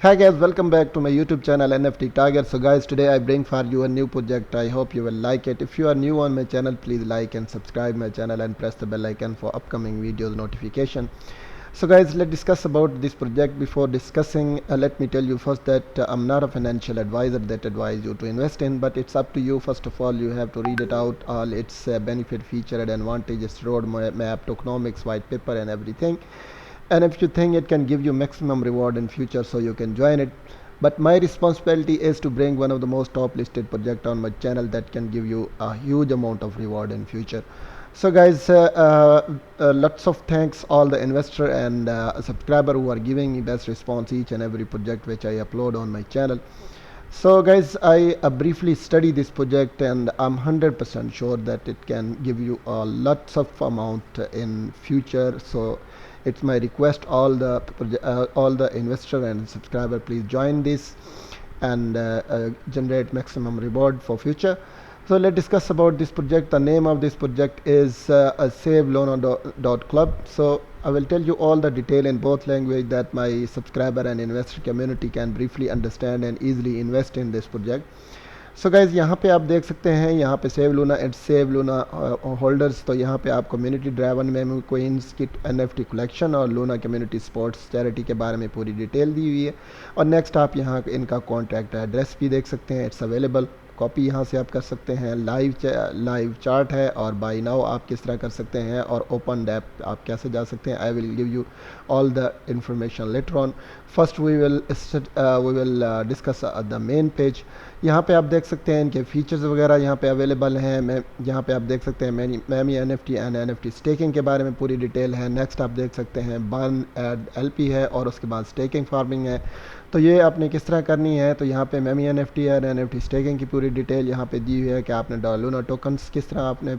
Hi guys, welcome back to my YouTube channel NFT Tiger. So guys, today I bring for you a new project. I hope you will like it. If you are new on my channel, please like and subscribe my channel and press the bell icon for upcoming videos notification. So guys, let's discuss about this project. Before discussing, let me tell you first that I'm not a financial advisor that advise you to invest in, but it's up to you. First of all, you have to read it out, all its benefit, feature and advantages, roadmap, tokenomics, white paper and everything. And if you think it can give you maximum reward in future, so you can join it. But my responsibility is to bring one of the most top listed project on my channel that can give you a huge amount of reward in future. So guys, lots of thanks all the investor and subscriber who are giving me best response each and every project which I upload on my channel. So guys, I briefly study this project and I'm 100% sure that it can give you a lots of amount in future. So it's my request all the investor and subscriber, please join this and generate maximum reward for future. So let's discuss about this project. The name of this project is a Saveluna Club. So I will tell you all the detail in both language that my subscriber and investor community can briefly understand and easily invest in this project. So guys यहाँ पे आप देख सकते हैं, यहाँ पे save Luna and save Luna holders. तो यहाँ पे आप कम्युनिटी ड्राइवन मेमो कोइंस की NFT कलेक्शन और लूना कम्युनिटी स्पोर्ट्स चैरिटी के बारे में पूरी डिटेल दी हुई है। और नेक्स्ट आप यहाँ इनका कॉन्टैक्ट एड्रेस भी देख सकते हैं, इट्स अवेलेबल। कॉपी यहाँ से आप कर सकते हैं। लाइव चार्ट है और बाय नाउ आप किस तरह कर सकते हैं और ओपन डैप आप कैसे जा सकते हैं। I will give you all the information later on. First we will discuss the main page. यहाँ पे आप देख सकते हैं इनके फीचर्स वगैरह यहाँ पे अवेलेबल हैं। मैं यहाँ पे आप देख सकते हैं मैमी NFT एंड NFT स्टेकिंग के बारे में पूरी डिटेल है। नेक्स्ट आप देख सकते हैं बर्न एड LP है और उसके बाद स्टेकिंग फार्मिंग है। तो ये आपने किस तरह करनी है, तो यहाँ पे मैमी NFT एंड NFT स्टेकिंग की पूरी डिटेल यहाँ पे दी हुई है कि आपने लूना टोकन्स किस तरह आपने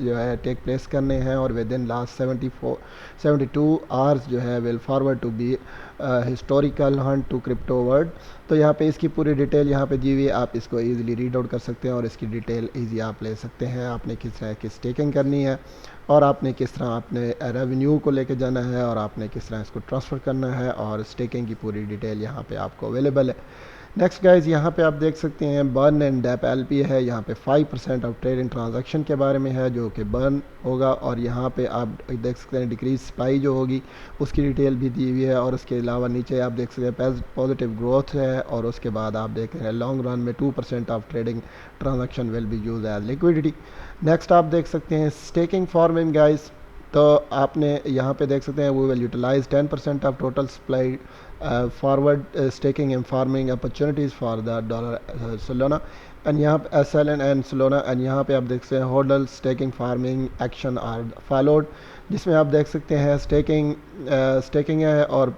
जो है टेक प्लेस करने हैं और विद इन लास्ट 72 आवर्स जो है will forward to be historical hunt to crypto world. तो यहाँ पे इसकी पूरी डिटेल यहाँ पे दी हुई है, आप इसको इजीली रीड आउट कर सकते हैं और इसकी डिटेल इजी आप ले सकते हैं। आपने किस तरह की स्टेकिंग करनी है और आपने किस तरह आपने रेवेन्यू को लेके जाना है और आपने किस तरह इसको ट्रांसफ़र करना है और स्टेकिंग की पूरी डिटेल यहाँ पे आपको अवेलेबल है। नेक्स्ट गाइज, यहाँ पे आप देख सकते हैं बर्न एंड डैप LP है। यहाँ पे 5% ऑफ ट्रेडिंग ट्रांजैक्शन के बारे में है जो कि बर्न होगा। और यहाँ पे आप देख सकते हैं डिक्रीज सप्लाई जो होगी उसकी डिटेल भी दी हुई है। और उसके अलावा नीचे आप देख सकते हैं पॉजिटिव ग्रोथ है। और उसके बाद आप देख रहे हैं लॉन्ग रन में 2% of trading transaction will be use as liquidity. Next आप देख सकते हैं स्टेकिंग फॉर्मिंग गाइस। तो आपने यहाँ पे देख सकते हैं we will utilise 10% of total supply forward staking and farming opportunities for the dollar Solana and यहाँ पे SLN एंड सोलोना। एंड यहाँ पे आप देख सकते हैं holder staking farming action are followed, जिसमें आप देख सकते हैं स्टेकिंग है और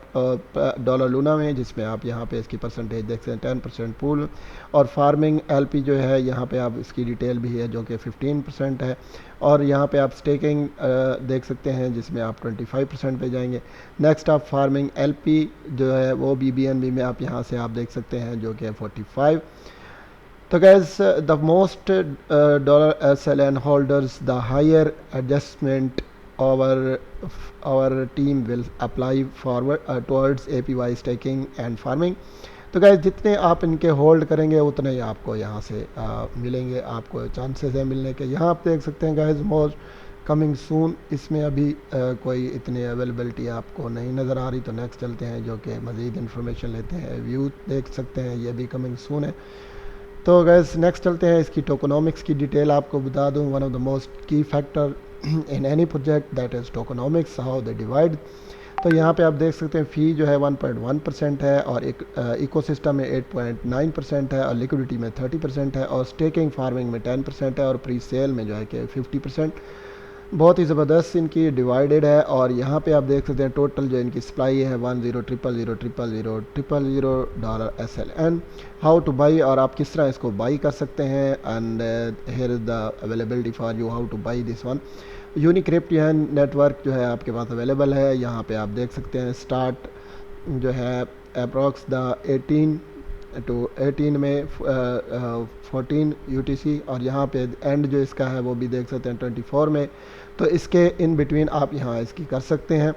डॉलर लूना में, जिसमें आप यहाँ पे इसकी परसेंटेज देख सकते हैं 10% पूल। और फार्मिंग LP जो है यहाँ पे आप इसकी डिटेल भी है जो कि 15% है। और यहाँ पे आप स्टेकिंग देख सकते हैं जिसमें आप 25% पे जाएंगे। नेक्स्ट आप फार्मिंग LP जो है वो BNB में आप यहाँ से आप देख सकते हैं जो कि 45। तो guess the most dollar SLN holders the higher adjustment our team will apply forward towards APY staking and farming। तो गाइज जितने आप इनके होल्ड करेंगे उतने ही आपको यहाँ से मिलेंगे, आपको चांसेस है मिलने के। यहाँ आप देख सकते हैं गाइज मोर कमिंग सून। इसमें अभी कोई इतनी अवेलेबिलिटी आपको नहीं नज़र आ रही। तो नेक्स्ट चलते हैं जो कि मज़ीद इन्फॉर्मेशन लेते हैं। व्यू देख सकते हैं ये भी कमिंग सून है। तो गैस नेक्स्ट चलते हैं इसकी टोकोनॉमिक्स की डिटेल आपको बता दूं। वन ऑफ द मोस्ट की factor in any project that is tokenomics, how they divide. तो यहाँ पे आप देख सकते हैं फ़ी जो है 1.1% है और एक इकोसिस्टम में 8.9% है और लिक्विडिटी में 30% है और स्टेकिंग फार्मिंग में 10% है और प्री सेल में जो है कि 50%। बहुत ही ज़बरदस्त इनकी डिवाइडेड है। और यहाँ पे आप देख सकते हैं टोटल जो इनकी सप्लाई है 10,000,000,000 dollar SLN। How to buy, और आप किस तरह इसको बाई कर सकते हैं। And here is the availability for you how to buy this one. Unicrypt network जो है आपके पास अवेलेबल है। यहाँ पे आप देख सकते हैं स्टार्ट जो है अप्रॉक्स द 18 में 14 UTC और यहाँ पे एंड जो इसका है वो भी देख सकते हैं 24 में। तो इसके इन बिटवीन आप यहाँ इसकी कर सकते हैं।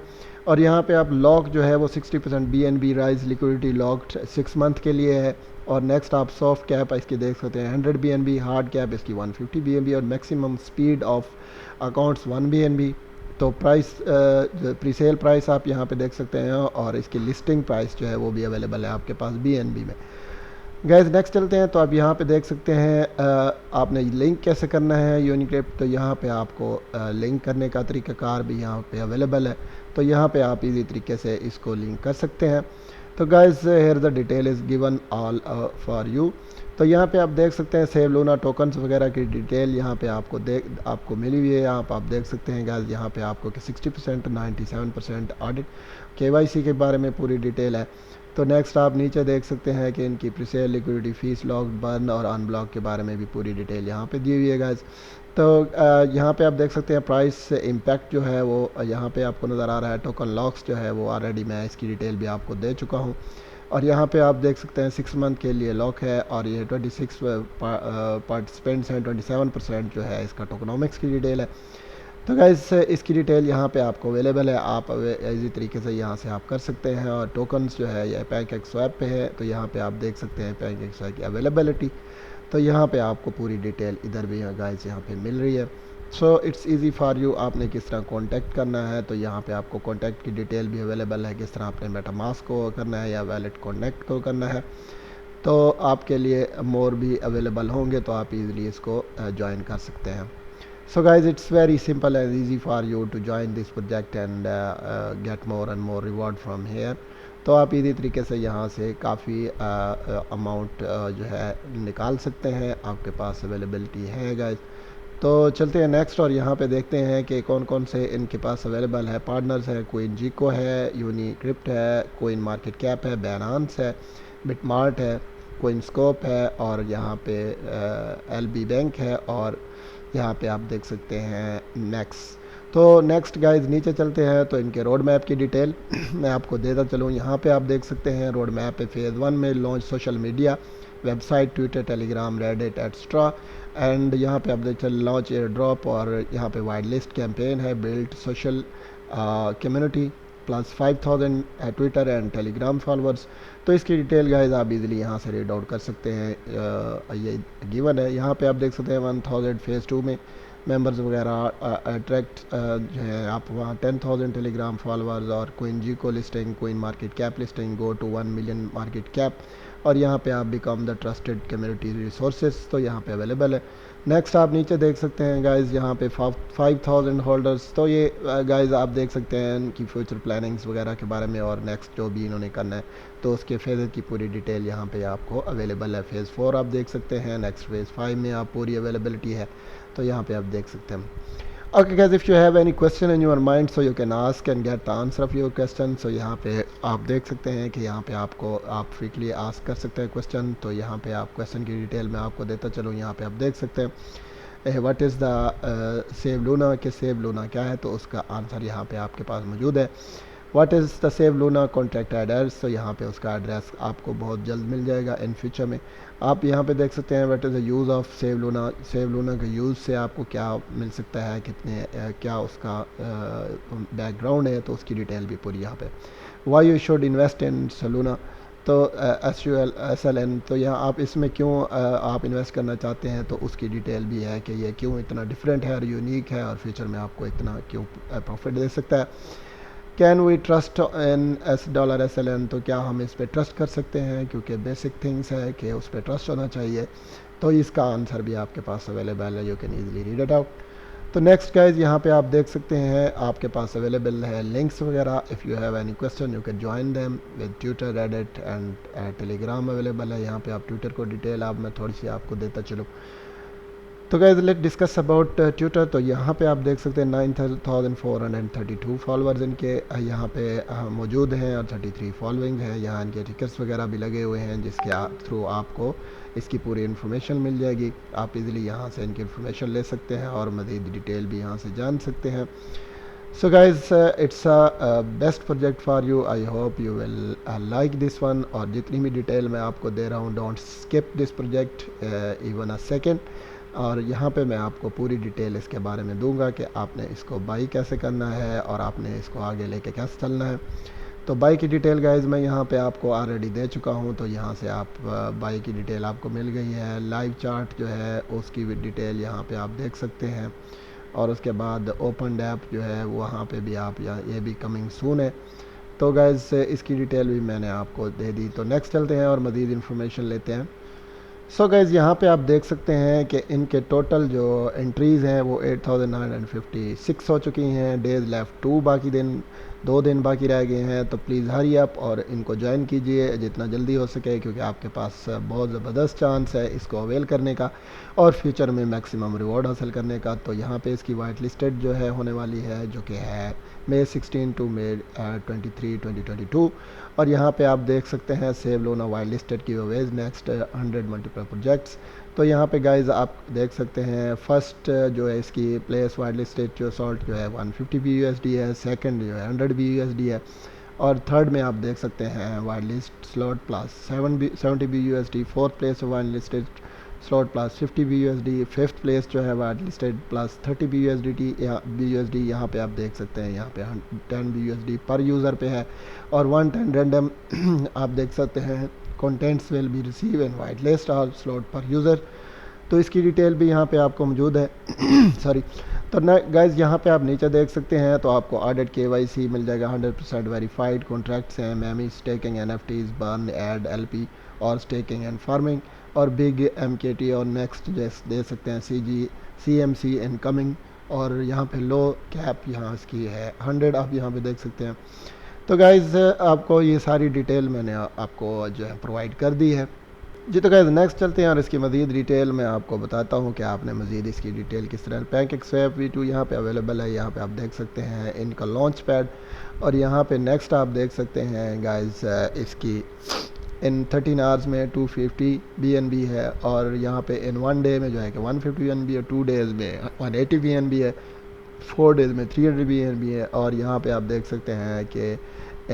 और यहाँ पे आप लॉक जो है वो 60% BNB rise liquidity locked 6 month के लिए है। और नेक्स्ट आप सॉफ्ट कैप इसकी देख सकते हैं 100 BNB, हार्ड कैप इसकी 150 BNB और maximum speed of accounts 1 BNB। तो प्राइस प्री सेल प्राइस आप यहाँ पे देख सकते हैं और इसकी लिस्टिंग प्राइस जो है वो भी अवेलेबल है आपके पास BNB में। गैस नेक्स्ट चलते हैं। तो आप यहाँ पे देख सकते हैं आपने लिंक कैसे करना है यूनिक्रिप्ट। तो यहाँ पे आपको लिंक करने का तरीक़ाकार भी यहाँ पे अवेलेबल है। तो यहाँ पे आप इजी तरीके से इसको लिंक कर सकते हैं। तो guys here the detail is given all for you. तो यहाँ पे आप देख सकते हैं सेवलूना टोकन्स वगैरह की डिटेल यहाँ पे आपको मिली हुई है। आप देख सकते हैं गाइस यहाँ पे आपको कि 60% 97% ऑडिट KYC के बारे में पूरी डिटेल है। तो नेक्स्ट आप नीचे देख सकते हैं कि इनकी presale liquidity fees lock burn और अनब्लॉक के बारे में भी पूरी डिटेल यहाँ पे दी हुई है गाइस। तो यहाँ पे आप देख सकते हैं प्राइस इम्पैक्ट जो है वो यहाँ पे आपको नज़र आ रहा है। टोकन लॉक्स जो है वो ऑलरेडी मैं इसकी डिटेल भी आपको दे चुका हूँ। और यहाँ पे आप देख सकते हैं 6 मंथ के लिए लॉक है और ये 26 पार्टिसिपेंट्स हैं, 27% जो है इसका टोकनॉमिक्स की डिटेल है। तो गाइस इसकी डिटेल यहाँ पे आपको अवेलेबल है। आप इजी तरीके से यहाँ से आप कर सकते हैं। और टोकन्स जो है ये PancakeSwap पे है। तो यहाँ पे आप देख सकते हैं PancakeSwap की अवेलेबिलिटी। तो यहाँ पे आपको पूरी डिटेल इधर भी गाइस यहाँ पे मिल रही है। So it's easy for you. आपने किस तरह कांटेक्ट करना है तो यहाँ पे आपको कांटेक्ट की डिटेल भी अवेलेबल है। किस तरह आपने मेटामास्क को करना है या वैलेट कनेक्ट को करना है। तो आपके लिए मोर भी अवेलेबल होंगे तो आप इजीली इसको ज्वाइन कर सकते हैं। So guys, it's very simple and easy for you to join this project and get more and more reward from here. तो आप इसी तरीके से यहाँ से काफ़ी अमाउंट जो है निकाल सकते हैं। आपके पास अवेलेबिलिटी है गाइस। तो चलते हैं नेक्स्ट और यहाँ पे देखते हैं कि कौन कौन से इनके पास अवेलेबल है। पार्टनर्स है, 𝐒𝐿𝐒𝐃 है, यूनिक्रिप्ट है, कोइन मार्केट कैप है, बैनांस है, बिटमार्ट है, कोइनस्कोप है और यहाँ पे LB बैंक है और यहाँ पे आप देख सकते हैं नेक्स्ट। तो नेक्स्ट गाइज नीचे चलते हैं तो इनके रोड मैप की डिटेल मैं आपको देता चलूँ। यहाँ पे आप देख सकते हैं रोड मैप पे फेज़ 1 में launch social media, website, Twitter, Telegram, Reddit extra. And यहाँ पे आप देख लॉन्च एयर ड्रॉप और यहाँ पे वाइड लिस्ट कैंपेन है, build social community plus 5000 Twitter and Telegram followers. तो इसकी डिटेल गाइज आप इजीली यहाँ से रीड आउट कर सकते हैं। ये गिवन है। यहाँ पे आप देख सकते हैं 1000 फेज़ 2 में मेंबर्स वगैरह अट्रैक्ट जो है आप वहाँ 10,000 टेलीग्राम फॉलोअर्स और कोइन को listing, coin market cap listing, go to 1 million market cap और यहाँ पे आप become the trusted community resources. तो यहाँ पे अवेलेबल है। नेक्स्ट आप नीचे देख सकते हैं गाइज यहाँ पे 5000 होल्डर्स। तो ये गाइज आप देख सकते हैं इनकी फ्यूचर प्लानिंग्स वगैरह के बारे में और नेक्स्ट जो भी इन्होंने करना है तो उसके फेज़ की पूरी डिटेल यहाँ पे आपको अवेलेबल है। फेज़ 4 आप देख सकते हैं। नेक्स्ट फेज़ 5 में आप पूरी अवेलेबिलिटी है। तो यहाँ पे आप देख सकते हैं। Okay guys, if you have any question in your mind so you can ask and get the answer of your question. So यहाँ पे आप देख सकते हैं कि यहाँ पे आपको आप फ्रीली आस्क कर सकते हैं क्वेश्चन। तो यहाँ पे आप क्वेश्चन की डिटेल में आपको देता चलूँ। यहाँ पे आप देख सकते हैं व्हाट इज़ द सेवलूना के सेवलूना क्या है तो उसका आंसर यहाँ पे आपके पास मौजूद है। What is the Sevluna contact address. तो यहाँ पे उसका एड्रेस आपको बहुत जल्द मिल जाएगा इन फ्यूचर में। आप यहाँ पे देख सकते हैं what is the use of Sevluna. Sevluna के यूज़ से आपको क्या मिल सकता है, कितने क्या उसका बैकग्राउंड है तो उसकी डिटेल भी पूरी यहाँ पे। Why you should invest in Seluna. तो SLN तो यहाँ आप इसमें क्यों आप इन्वेस्ट करना चाहते हैं तो उसकी डिटेल भी है कि ये क्यों इतना डिफरेंट है और यूनिक है और फ्यूचर में आपको इतना क्यों प्रॉफिट दे सकता है। Can we trust in $SLN। तो क्या हम इस पर ट्रस्ट कर सकते हैं क्योंकि बेसिक थिंग्स है कि उस पर ट्रस्ट होना चाहिए। तो इसका आंसर भी आपके पास अवेलेबल है। You can easily read it out. तो नेक्स्ट गाइज यहाँ पे आप देख सकते हैं आपके पास अवेलेबल है लिंक्स वगैरह। If you have any question you can join them with Twitter, Reddit and Telegram available है। यहाँ पे आप ट्विटर को डिटेल आप मैं थोड़ी सी आपको देता चलूँ। तो guys let discuss about Twitter. तो यहाँ पे आप देख सकते हैं 9432 फॉलोअर्स इनके यहाँ पे मौजूद हैं और 33 फॉलोइंग है। यहाँ इनके टिकट्स वगैरह भी लगे हुए हैं जिसके थ्रू आपको इसकी पूरी इन्फॉर्मेशन मिल जाएगी। आप इजीली यहाँ से इनकी इन्फॉर्मेशन ले सकते हैं और मज़ीद डिटेल भी यहाँ से जान सकते हैं। So guys, it's a best project for you. I hope you will like this one। और जितनी भी डिटेल मैं आपको दे रहा हूँ don't skip this project even a second. और यहाँ पे मैं आपको पूरी डिटेल इसके बारे में दूंगा कि आपने इसको बाई कैसे करना है और आपने इसको आगे लेके कैसे चलना है। तो बाई की डिटेल गाइज मैं यहाँ पे आपको ऑलरेडी दे चुका हूँ, तो यहाँ से आप बाई की डिटेल आपको मिल गई है। लाइव चार्ट जो है उसकी भी डिटेल यहाँ पे आप देख सकते हैं, और उसके बाद ओपन ऐप जो है वहाँ पे भी आप ये भी कमिंग सून है। तो गाइज इसकी डिटेल भी मैंने आपको दे दी। तो नेक्स्ट चलते हैं और मज़ीद इन्फॉर्मेशन लेते हैं। सो गाइज यहाँ पे आप देख सकते हैं कि इनके टोटल जो एंट्रीज़ हैं वो 8956 हो चुकी हैं। डेज़ लेफ्ट 2 दिन बाकी रह गए हैं। तो प्लीज़ हरी अप और इनको ज्वाइन कीजिए जितना जल्दी हो सके, क्योंकि आपके पास बहुत ज़बरदस्त चांस है इसको अवेल करने का और फ्यूचर में मैक्सिमम रिवॉर्ड हासिल करने का। तो यहाँ पे इसकी वाइट लिस्टेड जो है होने वाली है, जो कि है May 16 to May 23 2022। और यहाँ पे आप देख सकते हैं सेवलूना वाइट लिस्टेड की वेज नेक्स्ट 100 मल्टीपल प्रोजेक्ट्स। तो यहाँ पे गाइज आप देख सकते हैं फर्स्ट जो है इसकी प्लेस वाइट लिस्टेड जो सॉल्ट जो है 150 BUSD है, सेकंड जो है 100 BUSD है, और थर्ड में आप देख सकते हैं white list slot plus 70 BUSD, fourth place white listed slot plus 50 BUSD, fifth place जो है वाइट लिस्टेड प्लस 30 BUSD। यहाँ पे आप देख सकते हैं यहाँ पे 10 BUSD पर यूज़र पे है, और 110 रैंडम आप देख सकते हैं contents will be receive in white list और स्लॉट पर यूज़र। तो इसकी डिटेल भी यहाँ पे आपको मौजूद है सॉरी। तो ना गाइज यहाँ पे आप नीचे देख सकते हैं, तो आपको ऑडिट KYC मिल जाएगा, 100% वेरीफाइड कॉन्ट्रैक्ट्स हैं, मैमी staking NFTs, burned LP और स्टेकिंग एंड फार्मिंग, और बिग MKT और नेक्स्ट जैसे दे सकते हैं CMC इनकमिंग, और यहाँ पे लो कैप यहाँ इसकी है 100, आप यहाँ पे देख सकते हैं। तो गाइज़ आपको ये सारी डिटेल मैंने आपको जो है प्रोवाइड कर दी है जी। तो गाइज़ नेक्स्ट चलते हैं और इसकी मज़ीद डिटेल मैं आपको बताता हूँ कि आपने मज़ीद इसकी डिटेल किस तरह। PancakeSwap V2 यहाँ पे अवेलेबल है, यहाँ पे आप देख सकते हैं इनका लॉन्च पैड, और यहाँ पे नेक्स्ट आप देख सकते हैं गाइज़ इसकी इन 13 आवर्स में 250 BNB है, और यहाँ पे इन 1 डे में जो है कि 150 BNB है, 2 डेज़ में 180 BNB है, 4 डेज़ में 300 BNB है, और यहाँ पे आप देख सकते हैं कि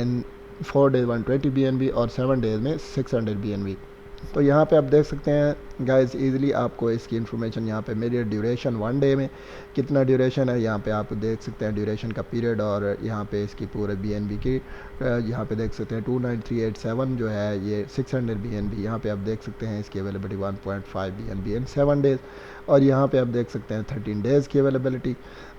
इन 4 डेज़ 120 BNB और 7 डेज़ में 600 BNB। तो यहाँ पे आप देख सकते हैं गाइस इजीली आपको इसकी इन्फॉर्मेशन यहाँ पे मेरी ड्यूरेशन 1 डे में कितना ड्यूरेशन है यहाँ पे आप देख सकते हैं ड्यूरेशन का पीरियड, और यहाँ पे इसकी पूरे BNB की यहाँ पे देख सकते हैं 29387 जो है ये 600 BNB। यहाँ पे आप देख सकते हैं इसकी अवेलेबिलिटी 1.5 BNB इन 7 डेज़, और यहाँ पे आप देख सकते हैं 13 डेज़ की अवेलेबिलिटी।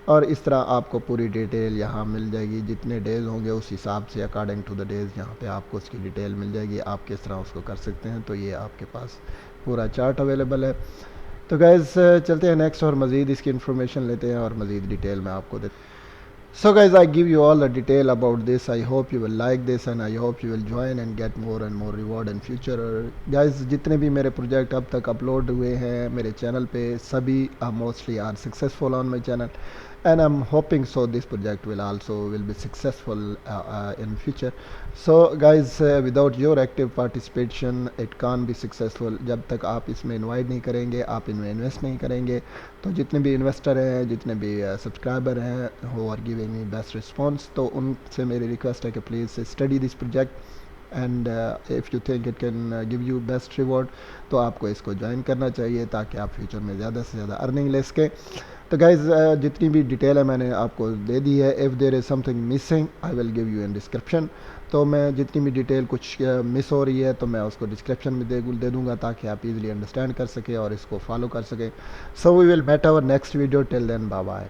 और इस तरह आपको पूरी डिटेल यहाँ मिल जाएगी, जितने डेज़ होंगे उस हिसाब से अकॉर्डिंग टू द डेज़ यहाँ पे आपको उसकी डिटेल मिल जाएगी, आप किस तरह उसको कर सकते हैं। तो ये आपके पास पूरा चार्ट अवेलेबल है। तो गाइज़ चलते हैं नेक्स्ट और मज़ीद इसकी इन्फॉर्मेशन लेते हैं और मज़ीद डिटेल मैं आपको देते। So guys, I give you all the detail about this. I hope you will like this and I hope you will join and get more and more reward in future. Guys, जितने भी मेरे project अब तक upload हुए हैं मेरे channel पे सभी mostly are successful on my channel, and I'm hoping so this project will be successful in future. So guys, without your active participation it can't be successful. जब तक आप इसमें इन्वाइट नहीं करेंगे, आप इनमें इन्वेस्ट नहीं करेंगे, तो जितने भी इन्वेस्टर हैं, जितने भी सब्सक्राइबर हैं who are giving me best response, तो उनसे मेरी रिक्वेस्ट है कि please study this project and if you think it can give you best reward, तो आपको इसको ज्वाइन करना चाहिए ताकि आप फ्यूचर में ज़्यादा से ज़्यादा अर्निंग ले सकें। तो गाइज़ जितनी भी डिटेल है मैंने आपको दे दी है। If there is something missing I will give you in description. तो मैं जितनी भी डिटेल कुछ मिस हो रही है तो मैं उसको डिस्क्रिप्शन में दे दूँगा ताकि आप इजीली अंडरस्टैंड कर सकें और इसको फॉलो कर सकें। So we will met our next video, till then bye bye.